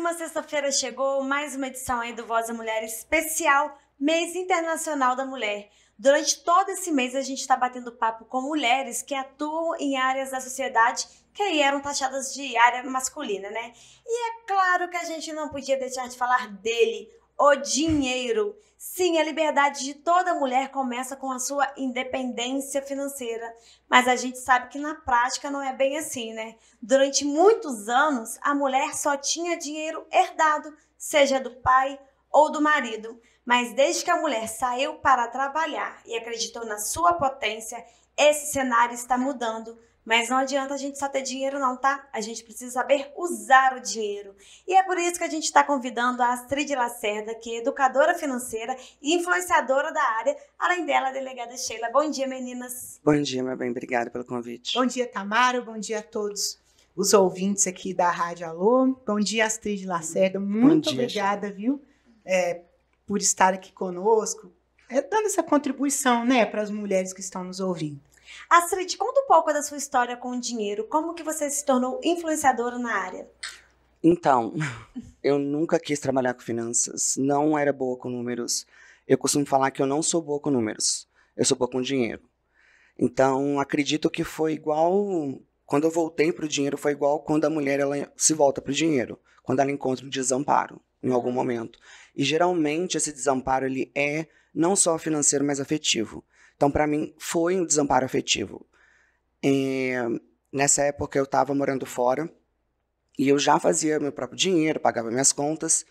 uma sexta-feira chegou, mais uma edição aí do Voz da Mulher especial, Mês Internacional da Mulher. Durante todo esse mês a gente está batendo papo com mulheres que atuam em áreas da sociedade que aí eram taxadas de área masculina, né? E é claro que a gente não podia deixar de falar dele, o dinheiro. Sim, a liberdade de toda mulher começa com a sua independência financeira, mas a gente sabe que na prática não é bem assim, né? Durante muitos anos, a mulher só tinha dinheiro herdado, seja do pai ou do marido. Mas desde que a mulher saiu para trabalhar e acreditou na sua potência, esse cenário está mudando. Mas não adianta a gente só ter dinheiro não, tá? A gente precisa saber usar o dinheiro. E é por isso que a gente está convidando a Astrid Lacerda, que é educadora financeira e influenciadora da área, além dela, a delegada Sheila. Bom dia, meninas. Bom dia, meu bem. Obrigada pelo convite. Bom dia, Tamara. Bom dia a todos os ouvintes aqui da Rádio Alô. Bom dia, Astrid Lacerda. Muito obrigada, viu? Por estar aqui conosco, dando essa contribuição, né, para as mulheres que estão nos ouvindo. Astrid, conta um pouco da sua história com o dinheiro. Como que você se tornou influenciadora na área? Então, eu nunca quis trabalhar com finanças. Não era boa com números. Eu costumo falar que eu não sou boa com números. Eu sou boa com dinheiro. Então, acredito que foi igual... Quando eu voltei para o dinheiro, foi igual quando a mulher ela se volta para o dinheiro. Quando ela encontra um desamparo, em algum momento. E, geralmente, esse desamparo ele é não só financeiro, mas afetivo. Então, para mim, foi um desamparo afetivo. Nessa época, eu estava morando fora e eu já fazia meu próprio dinheiro, pagava minhas contas,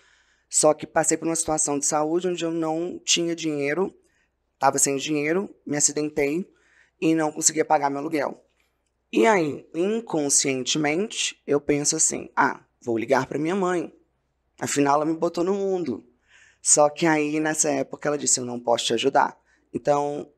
só que passei por uma situação de saúde onde eu não tinha dinheiro, estava sem dinheiro, me acidentei e não conseguia pagar meu aluguel. E aí, inconscientemente, eu penso assim, vou ligar para minha mãe, afinal ela me botou no mundo. Só que aí, nessa época, ela disse, eu não posso te ajudar. Então,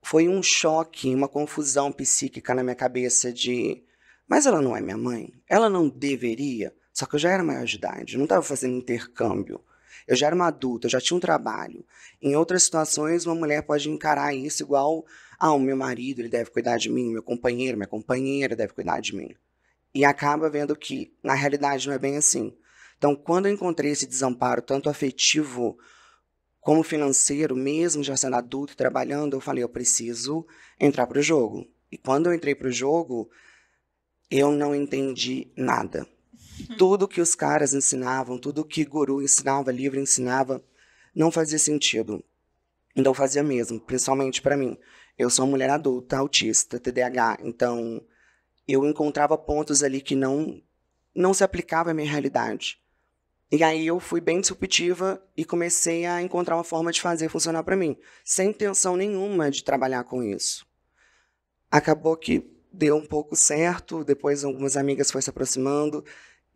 foi um choque, uma confusão psíquica na minha cabeça de... Mas ela não é minha mãe? Ela não deveria? Só que eu já era maior de idade, eu não estava fazendo intercâmbio. Eu já era uma adulta, eu já tinha um trabalho. Em outras situações, uma mulher pode encarar isso igual... o meu marido, ele deve cuidar de mim, meu companheiro, minha companheira deve cuidar de mim. E acaba vendo que, na realidade, não é bem assim. Então, quando eu encontrei esse desamparo, tanto afetivo como financeiro, mesmo já sendo adulto e trabalhando, eu falei, eu preciso entrar para o jogo. E quando eu entrei para o jogo, eu não entendi nada. Tudo que os caras ensinavam, tudo que guru ensinava, livro ensinava, não fazia sentido. Então fazia mesmo, principalmente para mim. Eu sou uma mulher adulta, autista, TDAH, então eu encontrava pontos ali que não se aplicavam à minha realidade. E aí eu fui bem disruptiva e comecei a encontrar uma forma de fazer funcionar para mim, sem intenção nenhuma de trabalhar com isso. Acabou que deu um pouco certo, depois algumas amigas foram se aproximando,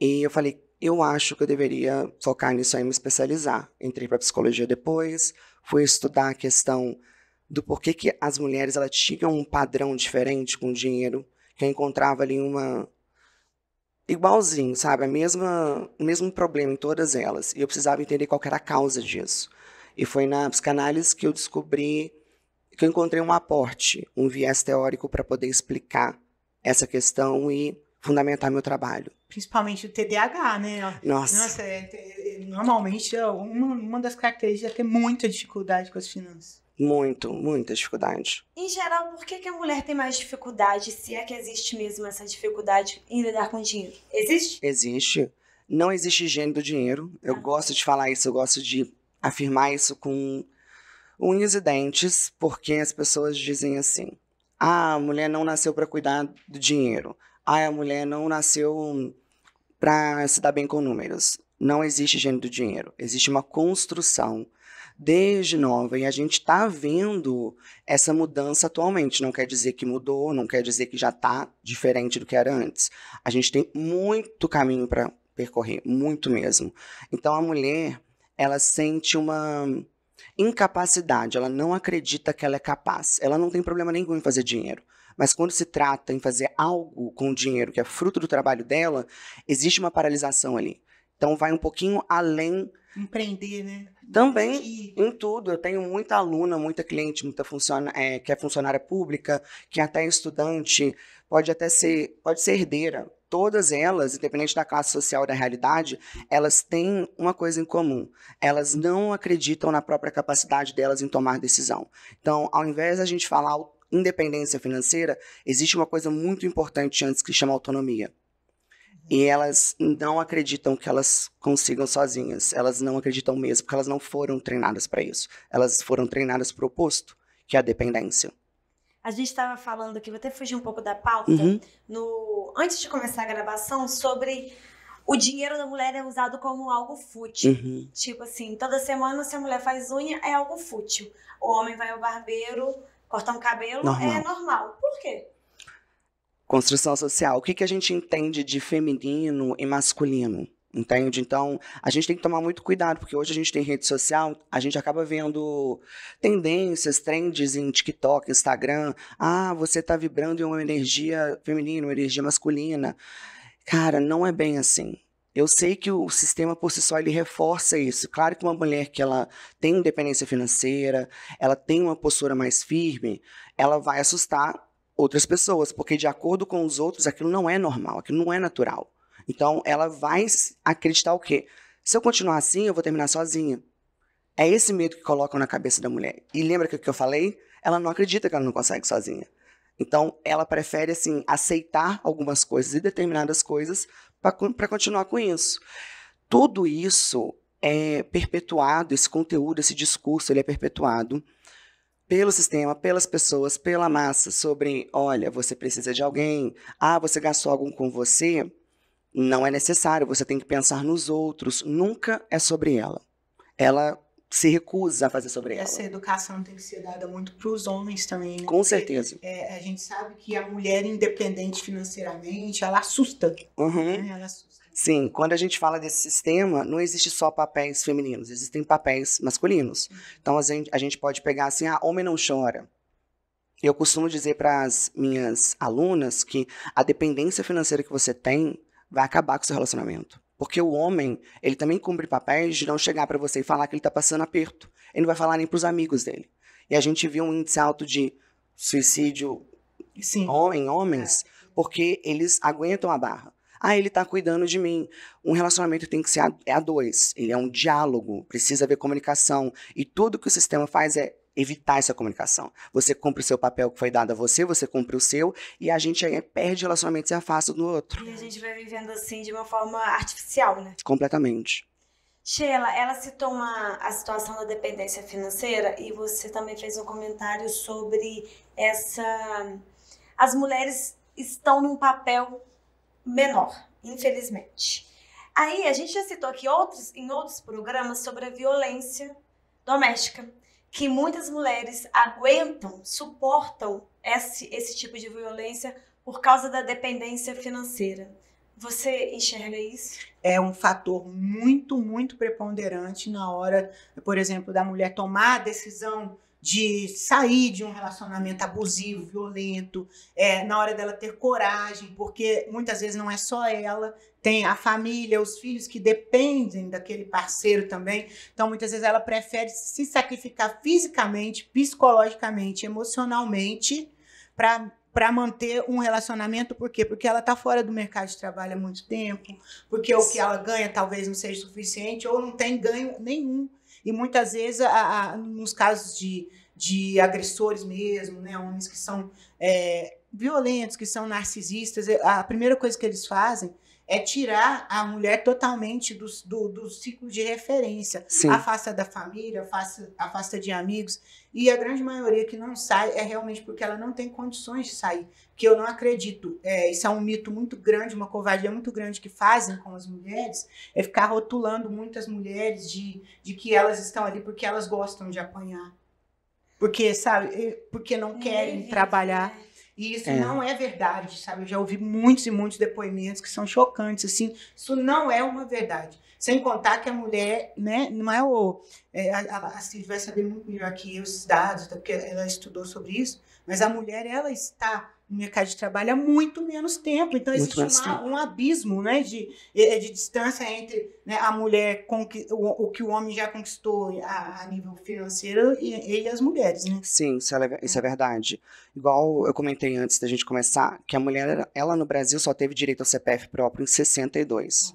e eu falei, eu acho que eu deveria focar nisso aí e me especializar. Entrei para psicologia depois, fui estudar a questão do porquê que as mulheres elas tinham um padrão diferente com o dinheiro, que eu encontrava ali igualzinho, sabe? O mesmo problema em todas elas. E eu precisava entender qual era a causa disso. E foi na psicanálise que eu descobri que eu encontrei um aporte, um viés teórico para poder explicar essa questão e fundamentar meu trabalho. Principalmente o TDAH, né? Nossa normalmente uma das características é ter muita dificuldade com as finanças. Muita dificuldade. Em geral, por que a mulher tem mais dificuldade, se é que existe mesmo essa dificuldade em lidar com dinheiro? Existe? Existe. Não existe higiene do dinheiro. Eu gosto de falar isso, eu gosto de afirmar isso com unhas e dentes, porque as pessoas dizem assim, a mulher não nasceu para cuidar do dinheiro. A mulher não nasceu para se dar bem com números. Não existe higiene do dinheiro. Existe uma construção desde nova, e a gente está vendo essa mudança atualmente. Não quer dizer que mudou, não quer dizer que já está diferente do que era antes. A gente tem muito caminho para percorrer, muito mesmo. Então a mulher, ela sente uma incapacidade, ela não acredita que ela é capaz. Ela não tem problema nenhum em fazer dinheiro. Mas quando se trata em fazer algo com o dinheiro que é fruto do trabalho dela, existe uma paralisação ali. Então vai um pouquinho além. Empreender, né? Também em tudo. Eu tenho muita aluna, muita cliente, que é funcionária pública, que até é estudante, pode ser herdeira. todas elas, independente da classe social e da realidade, elas têm uma coisa em comum. Elas não acreditam na própria capacidade delas em tomar decisão. Então, ao invés da gente falar independência financeira, existe uma coisa muito importante antes que chama autonomia. E elas não acreditam que elas consigam sozinhas. Elas não acreditam mesmo, porque elas não foram treinadas para isso. Elas foram treinadas para o oposto, que é a dependência. A gente estava falando aqui, vou até fugir um pouco da pauta, antes de começar a gravação, sobre o dinheiro da mulher é usado como algo fútil. Tipo assim, toda semana se a mulher faz unha, é algo fútil. O homem vai ao barbeiro, cortar um cabelo, é normal. Por quê? Construção social. O que a gente entende de feminino e masculino? Entende? Então, a gente tem que tomar muito cuidado, porque hoje a gente tem rede social, a gente acaba vendo tendências, trends em TikTok, Instagram. Ah, você tá vibrando em uma energia feminina, uma energia masculina. Cara, não é bem assim. Eu sei que o sistema por si só, ele reforça isso. Claro que uma mulher que ela tem independência financeira, ela tem uma postura mais firme, ela vai assustar outras pessoas, porque de acordo com os outros, aquilo não é normal, aquilo não é natural. Então, ela vai acreditar o quê? Se eu continuar assim, eu vou terminar sozinha. É esse medo que colocam na cabeça da mulher. E lembra que eu falei? Ela não acredita que ela não consegue sozinha. Então, ela prefere, assim, aceitar algumas coisas e determinadas coisas para continuar com isso. Tudo isso é perpetuado, esse conteúdo, esse discurso, ele é perpetuado pelo sistema, pelas pessoas, pela massa, sobre, olha, você precisa de alguém, você gastou algo com você, não é necessário, você tem que pensar nos outros, nunca é sobre ela. Ela se recusa a fazer sobre ela. Essa educação tem que ser dada muito para os homens também, né? Com certeza. A gente sabe que a mulher independente financeiramente, ela assusta. Né? Ela assusta. Sim, quando a gente fala desse sistema, não existe só papéis femininos, existem papéis masculinos. Então, a gente pode pegar assim, homem não chora. Eu costumo dizer para as minhas alunas que a dependência financeira que você tem vai acabar com o seu relacionamento. Porque o homem, ele também cumpre papéis de não chegar para você e falar que ele está passando aperto. Ele não vai falar nem para os amigos dele. E a gente viu um índice alto de suicídio em homens, porque eles aguentam a barra. Ele está cuidando de mim. Um relacionamento tem que ser a dois. Ele é um diálogo, precisa haver comunicação. E tudo que o sistema faz é evitar essa comunicação. Você cumpre o seu papel que foi dado a você, você cumpre o seu, e a gente aí perde relacionamento e se afasta do outro. E a gente vai vivendo assim de uma forma artificial, né? Completamente. Sheila, ela citou a situação da dependência financeira e você também fez um comentário sobre as mulheres estão num papel menor, infelizmente. Aí a gente já citou aqui em outros programas sobre a violência doméstica, que muitas mulheres aguentam, suportam esse tipo de violência por causa da dependência financeira. Você enxerga isso? É um fator muito, muito preponderante na hora, por exemplo, da mulher tomar a decisão de sair de um relacionamento abusivo, violento, na hora dela ter coragem, porque muitas vezes não é só ela, tem a família, os filhos que dependem daquele parceiro também. Então, muitas vezes ela prefere se sacrificar fisicamente, psicologicamente, emocionalmente, para manter um relacionamento. Por quê? Porque ela está fora do mercado de trabalho há muito tempo, porque o que ela ganha talvez não seja suficiente, ou não tem ganho nenhum. E muitas vezes, nos casos de agressores mesmo, né, homens que são violentos, que são narcisistas, a primeira coisa que eles fazem é tirar a mulher totalmente do ciclo de referência. Sim. Afasta da família, afasta de amigos. E a grande maioria que não sai é realmente porque ela não tem condições de sair. Que eu não acredito. Isso é um mito muito grande, uma covardia muito grande que fazem com as mulheres, é ficar rotulando muitas mulheres de que elas estão ali porque elas gostam de apanhar. Porque, sabe, porque não querem trabalhar. E isso não é verdade, sabe? Eu já ouvi muitos e muitos depoimentos que são chocantes, assim. Isso não é uma verdade. Sem contar que a mulher, né, não é a Cid vai saber muito melhor que eu esses dados, porque ela estudou sobre isso, mas a mulher, ela está no mercado de trabalho há muito menos tempo. Então, existe um abismo, né, de distância entre, né, a mulher, o que o homem já conquistou a nível financeiro e as mulheres. Né? Sim, isso é verdade. Igual eu comentei antes da gente começar, que a mulher, ela no Brasil só teve direito ao CPF próprio em 62.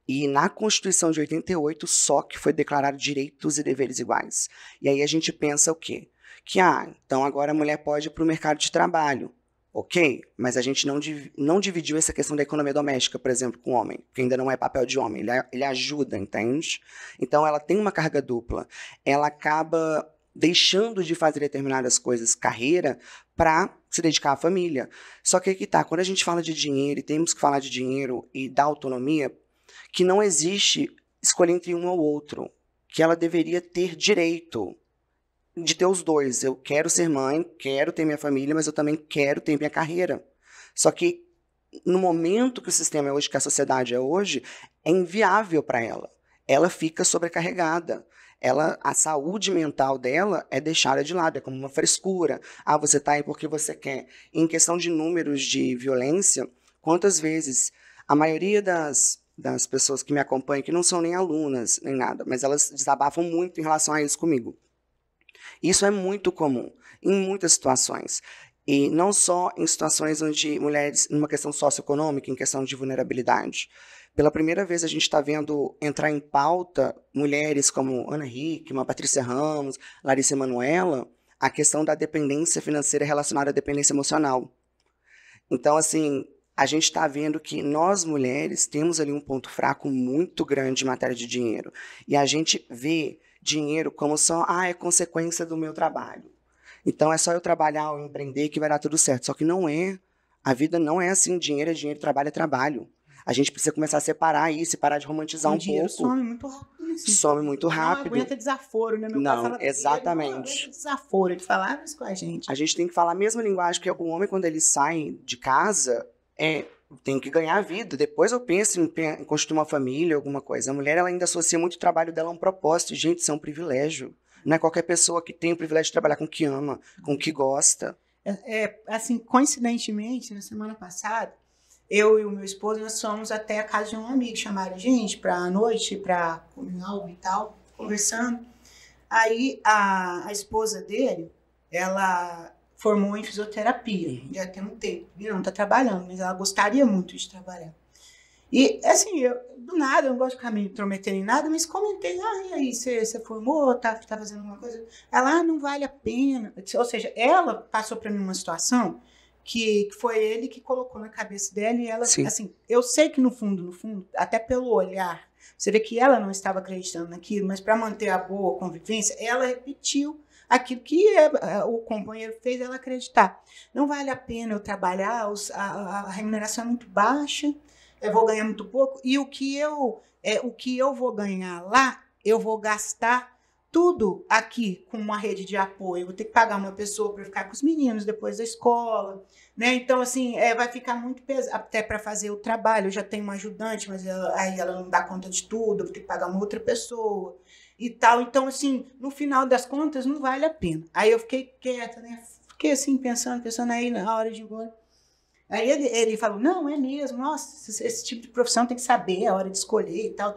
E na Constituição de 88 só que foi declarado direitos e deveres iguais. E aí a gente pensa o quê? Que, então agora a mulher pode ir para o mercado de trabalho. Ok, mas a gente não dividiu essa questão da economia doméstica, por exemplo, com o homem, que ainda não é papel de homem, ele ajuda, entende? Então ela tem uma carga dupla, ela acaba deixando de fazer determinadas coisas, carreira, para se dedicar à família. Só que aqui tá, quando a gente fala de dinheiro, e temos que falar de dinheiro e da autonomia, que não existe escolha entre um ou outro, que ela deveria ter direito de ter os dois. Eu quero ser mãe, quero ter minha família, mas eu também quero ter minha carreira. Só que no momento que o sistema é hoje, que a sociedade é hoje, é inviável para ela. Ela fica sobrecarregada. A saúde mental dela é deixada de lado, é como uma frescura. Você está aí porque você quer. Em questão de números de violência, quantas vezes a maioria das pessoas que me acompanham, que não são nem alunas, nem nada, mas elas desabafam muito em relação a isso comigo. Isso é muito comum, em muitas situações. E não só em situações onde mulheres, numa questão socioeconômica, em questão de vulnerabilidade. Pela primeira vez, a gente está vendo entrar em pauta mulheres como Ana Hickman, Patrícia Ramos, Larissa Manoela, a questão da dependência financeira relacionada à dependência emocional. Então, assim, a gente está vendo que nós, mulheres, temos ali um ponto fraco muito grande em matéria de dinheiro. E a gente vê dinheiro como só, é consequência do meu trabalho. Então, é só eu trabalhar ou empreender que vai dar tudo certo. Só que não é. A vida não é assim. Dinheiro é dinheiro, trabalho é trabalho. A gente precisa começar a separar isso e parar de romantizar um pouco. O dinheiro some muito rápido. Assim. Some muito rápido. Não aguenta desaforo, né? Meu não, pai fala, exatamente. Não aguenta desaforo. Ele falava isso com a gente. A gente tem que falar a mesma linguagem que o homem, quando ele sai de casa, tem que ganhar a vida. Depois eu penso em construir uma família, alguma coisa. A mulher, ela ainda associa muito o trabalho dela a um propósito. Gente, isso é um privilégio. Não é qualquer pessoa que tem o privilégio de trabalhar com o que ama, com o que gosta. Assim, coincidentemente, na semana passada, eu e o meu esposo, nós fomos até a casa de um amigo, chamaram a gente pra noite, pra comer algo e tal, conversando. Aí, a esposa dele, ela formou em fisioterapia, já tem um tempo, não está trabalhando, mas ela gostaria muito de trabalhar. E, assim, do nada, eu não gosto de ficar me intrometendo em nada, mas comentei, e aí, você formou, tá fazendo alguma coisa? Ela, não vale a pena. Ou seja, ela passou para mim uma situação que foi ele que colocou na cabeça dela, e ela, Sim. Assim, eu sei que no fundo, até pelo olhar, você vê que ela não estava acreditando naquilo, mas para manter a boa convivência, ela repetiu aquilo que o companheiro fez ela acreditar. Não vale a pena eu trabalhar, a remuneração é muito baixa, eu vou ganhar muito pouco, e o que eu vou ganhar lá, eu vou gastar tudo aqui com uma rede de apoio. Eu vou ter que pagar uma pessoa para ficar com os meninos depois da escola, né? Então, assim, vai ficar muito pesado até para fazer o trabalho. Eu já tenho uma ajudante, mas aí ela não dá conta de tudo, eu vou ter que pagar uma outra pessoa e tal. Então, assim, no final das contas, não vale a pena. Aí eu fiquei quieta, né? Fiquei assim, pensando aí na hora de ir embora. Aí ele falou, não, é mesmo, nossa, esse tipo de profissão tem que saber a hora de escolher e tal.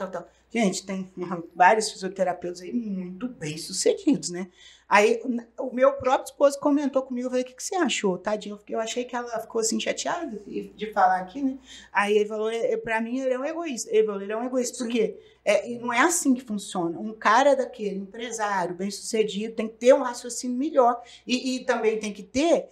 Gente, tem vários fisioterapeutas aí muito bem sucedidos, né? Aí o meu próprio esposo comentou comigo, eu falei, o que você achou, tadinho? Eu achei que ela ficou assim chateada de falar aqui, né? Aí ele falou, pra mim ele é um egoísta. Ele falou, ele é um egoísta, porque não é assim que funciona. Um cara daquele, empresário, bem-sucedido, tem que ter um raciocínio melhor. E também tem que ter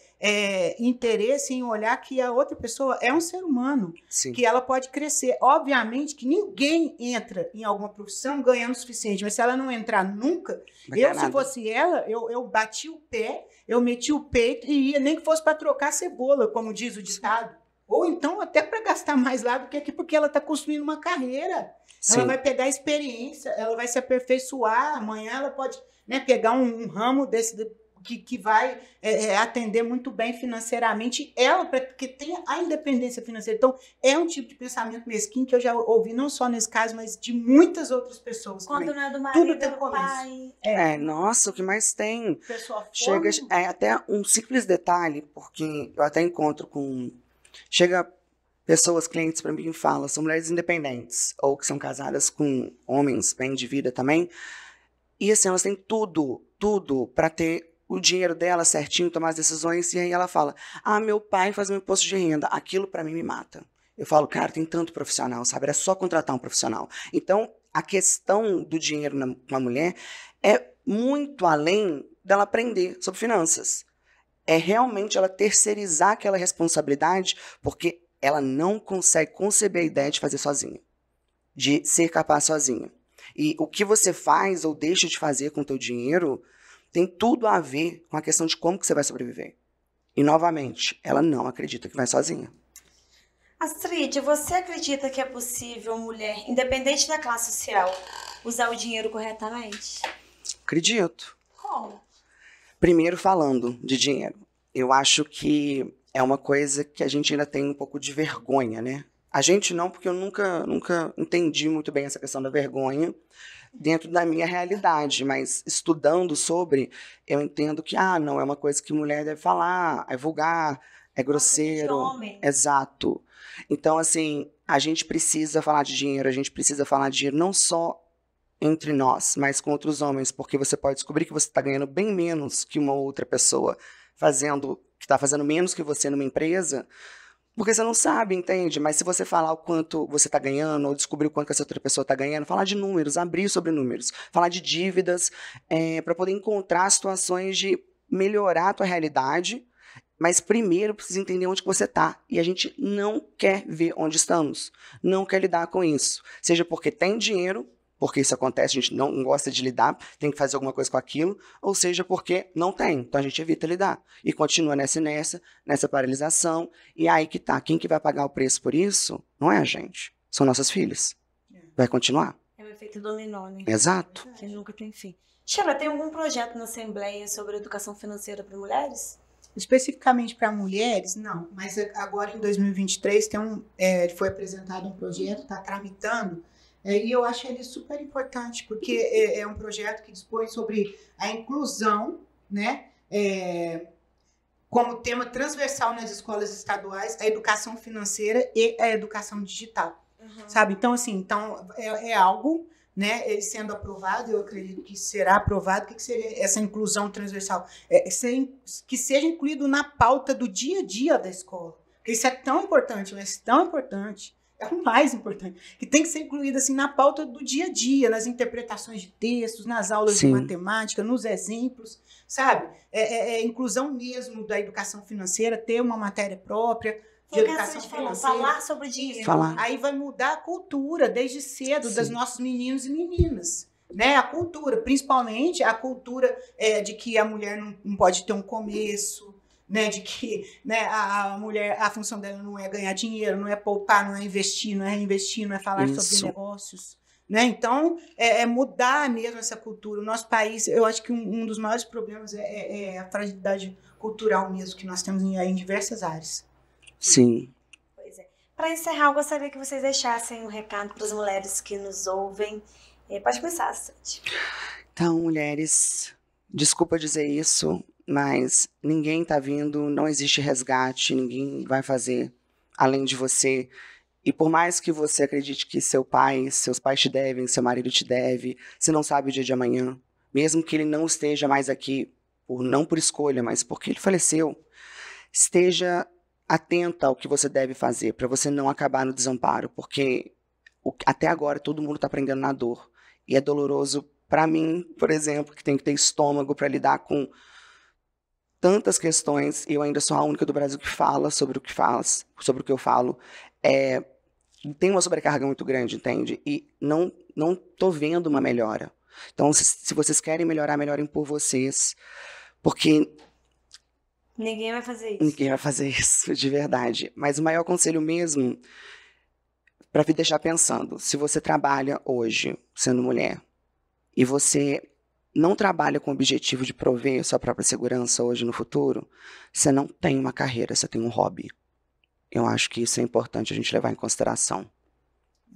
interesse em olhar que a outra pessoa é um ser humano, Sim. Que ela pode crescer. Obviamente que ninguém entra em alguma profissão ganhando o suficiente, mas se ela não entrar nunca, se fosse ela, eu bati o pé, eu meti o peito e ia, nem que fosse para trocar cebola, como diz o ditado. Ou então até para gastar mais lá do que aqui, porque ela está construindo uma carreira. Sim. Ela vai pegar experiência, ela vai se aperfeiçoar, amanhã ela pode, né, pegar um ramo desse que vai atender muito bem financeiramente ela, porque tem a independência financeira. Então, é um tipo de pensamento mesquinho que eu já ouvi, não só nesse caso, mas de muitas outras pessoas. Quando também. não é do marido, Tudo tem é do começo. pai. Nossa, o que mais tem? Pessoa Chega, fome, até um simples detalhe, porque eu até encontro com... Chega pessoas, clientes para mim e falam, são mulheres independentes, ou que são casadas com homens bem de vida também, e assim, elas têm tudo para ter o dinheiro dela certinho, tomar as decisões, e aí ela fala, meu pai faz meu imposto de renda, aquilo para mim me mata. Eu falo, cara, tem tanto profissional, sabe? Era só contratar um profissional. Então, a questão do dinheiro na uma mulher é muito além dela aprender sobre finanças. É realmente ela terceirizar aquela responsabilidade, porque ela não consegue conceber a ideia de fazer sozinha, de ser capaz sozinha. E o que você faz ou deixa de fazer com o teu dinheiro tem tudo a ver com a questão de como que você vai sobreviver. E, novamente, ela não acredita que vai sozinha. Astrid, você acredita que é possível mulher, independente da classe social, usar o dinheiro corretamente? Acredito. Como? Primeiro, falando de dinheiro. Eu acho que é uma coisa que a gente ainda tem um pouco de vergonha, né? A gente não, porque eu nunca entendi muito bem essa questão da vergonha dentro da minha realidade, mas estudando sobre, eu entendo que, não, é uma coisa que mulher deve falar, é vulgar, é grosseiro. Homem. Exato. Então, assim, a gente precisa falar de dinheiro, a gente precisa falar de dinheiro não só entre nós, mas com outros homens, porque você pode descobrir que você está ganhando bem menos que uma outra pessoa que está fazendo menos que você numa empresa, porque você não sabe, entende? Mas se você falar o quanto você está ganhando, ou descobrir o quanto que essa outra pessoa está ganhando, falar de números, abrir sobre números, falar de dívidas, para poder encontrar situações de melhorar a tua realidade, mas primeiro precisa entender onde que você está. E a gente não quer ver onde estamos, não quer lidar com isso. Seja porque tem dinheiro, porque isso acontece, a gente não gosta de lidar, tem que fazer alguma coisa com aquilo, ou seja, porque não tem, então a gente evita lidar. E continua nessa paralisação, e aí que tá, quem que vai pagar o preço por isso? Não é a gente, são nossas filhas. Vai continuar. É o efeito dominó, né? Exato. Que nunca tem fim. Sheila, tem algum projeto na Assembleia sobre educação financeira para mulheres? especificamente para mulheres, não. Mas agora, em 2023, foi apresentado um projeto, está tramitando, e eu acho ele super importante, porque é um projeto que dispõe sobre a inclusão, né, como tema transversal nas escolas estaduais, a educação financeira e a educação digital. Uhum. Sabe? Então, assim, é algo, né, ele sendo aprovado, eu acredito que será aprovado. O que seria essa inclusão transversal? Que seja incluído na pauta do dia a dia da escola. Porque isso é tão importante, mas tão importante, é o mais importante, que tem que ser incluído assim, na pauta do dia a dia, nas interpretações de textos, nas aulas Sim. de matemática, nos exemplos, sabe? Inclusão mesmo da educação financeira, ter uma matéria própria, de educação financeira. Falar sobre dinheiro. Aí vai mudar a cultura desde cedo Sim. dos nossos meninos e meninas. Né? A cultura, principalmente a cultura de que a mulher não pode ter um começo, né? De que, né, a mulher, a função dela não é ganhar dinheiro, não é poupar, não é investir, não é reinvestir, não é falar Isso. sobre negócios. Né? Então, mudar mesmo essa cultura. O nosso país, eu acho que um dos maiores problemas é a fragilidade cultural mesmo que nós temos em diversas áreas. Sim. Pois é. Para encerrar, eu gostaria que vocês deixassem um recado para as mulheres que nos ouvem. Pode começar, Sandy. Então, mulheres, desculpa dizer isso, mas ninguém tá vindo, não existe resgate, ninguém vai fazer além de você. E por mais que você acredite que seus pais te devem, seu marido te deve, você não sabe o dia de amanhã, mesmo que ele não esteja mais aqui, não por escolha, mas porque ele faleceu, esteja atenta ao que você deve fazer, para você não acabar no desamparo, porque até agora todo mundo está aprendendo na dor. E é doloroso para mim, por exemplo, que tem que ter estômago para lidar com tantas questões, e eu ainda sou a única do Brasil que fala sobre o que eu falo. Tem uma sobrecarga muito grande, entende? E não tô vendo uma melhora. Então, se vocês querem melhorar, melhorem por vocês, porque ninguém vai fazer isso. Ninguém vai fazer isso, de verdade. Mas o maior conselho mesmo, para me deixar pensando, se você trabalha hoje, sendo mulher, e você não trabalha com o objetivo de prover sua própria segurança hoje no futuro, você não tem uma carreira, você tem um hobby. Eu acho que isso é importante a gente levar em consideração.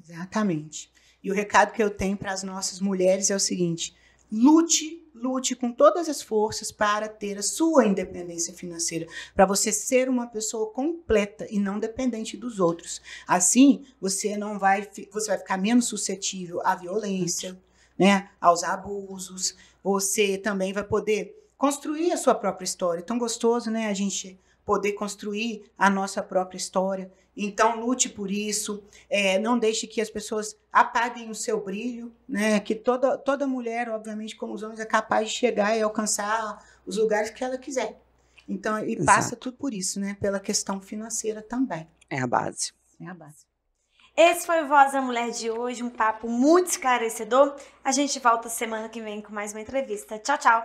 Exatamente. E o recado que eu tenho para as nossas mulheres é o seguinte: lute com todas as forças para ter a sua independência financeira, para você ser uma pessoa completa e não dependente dos outros. Assim, você vai ficar menos suscetível à violência, né, aos abusos. Você também vai poder construir a sua própria história. É tão gostoso, né, a gente poder construir a nossa própria história. Então, lute por isso. Não deixe que as pessoas apaguem o seu brilho, né? Que toda mulher, obviamente, como os homens, é capaz de chegar e alcançar os lugares que ela quiser. Então, e passa tudo por isso, né? Pela questão financeira também. É a base. É a base. Esse foi o Voz da Mulher de hoje, um papo muito esclarecedor. A gente volta semana que vem com mais uma entrevista. Tchau, tchau!